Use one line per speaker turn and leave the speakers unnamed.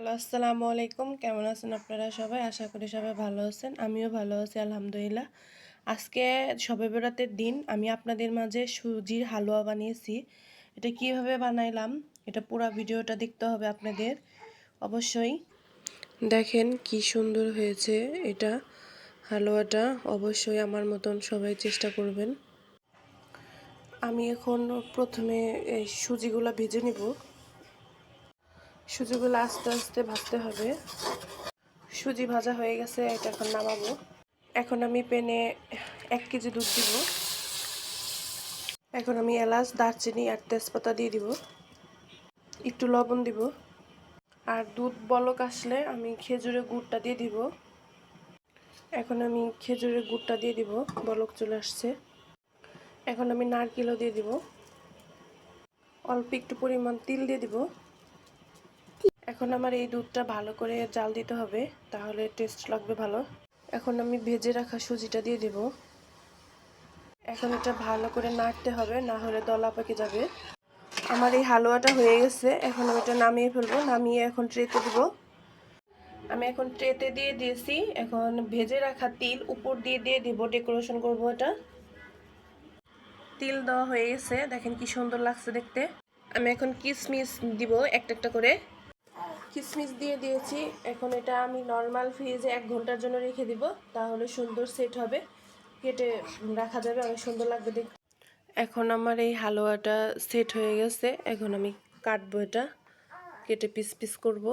Hello, আসসালামু আলাইকুম। কেমন আছেন আপনারা সবাই? আশা করি সবাই ভালো আছেন। আমিও ভালো আছি আলহামদুলিল্লাহ। আজকে শবে বরাতের দিন আমি আপনাদের মাঝে সুজির হালুয়া বানিয়েছি। এটা কিভাবে বানাইলাম এটা পুরো ভিডিওটা দেখতে হবে আপনাদের অবশ্যই। দেখেন কি সুন্দর হয়েছে এটা হালুয়াটা। অবশ্যই আমার মতন সবাই চেষ্টা করবেন। আমি এখন প্রথমে এই সুজিগুলো ভেজে নিব। সুজিগুলো আস্তে আস্তে ভাজতে হবে। সুজি ভাজা হয়ে গেছে, এটা এখন নামাবো। এখন আমি প্যানে 1 কেজি দুধ দিব। এখন আমি এলাচ, দারচিনি আর তেজপাতা দিয়ে দিব, একটু লবণ দিব। আর দুধ বলক আসলে আমি খেজুরের গুড়টা দিয়ে দিব। এখন আমি খেজুরের গুড়টা দিয়ে দিব, বলক চলে আসছে। এখন আমি নারকেলও দিয়ে দিব, অল্প একটু পরিমাণ তিল দিয়ে দিব। এখন আমার এই দুধটা ভালো করে জাল দিতে হবে, তাহলে টেস্ট লাগবে ভালো। এখন আমি ভেজে রাখা সুজিটা দিয়ে দিব। এখন এটা ভালো করে নাড়তে হবে, না হলে দলা পেকে যাবে। আমার এই হালুয়াটা হয়ে গেছে, এখন আমি এটা নামিয়ে ফেলবো। নামিয়ে এখন ট্রেতে দিব। আমি এখন ট্রেতে দিয়ে দিয়েছি। এখন ভেজে রাখা তিল উপর দিয়ে দিয়ে দিব, ডেকোরেশন করব। এটা তিল দেওয়া হয়ে গেছে, দেখেন কি সুন্দর লাগছে দেখতে। আমি এখন কিশমিশ দিব একটা একটা করে। কিশমিশ দিয়ে দিয়েছি। এখন এটা আমি নর্মাল ফ্রিজে 1 ঘন্টার জন্য রেখে দিব, তাহলে সুন্দর সেট হবে, কেটে রাখা যাবে, অনেক সুন্দর লাগবে দেখতে। এখন আমার এই হালুয়াটা সেট হয়ে গেছে। এখন আমি কাটবো, এটা কেটে পিস পিস করব।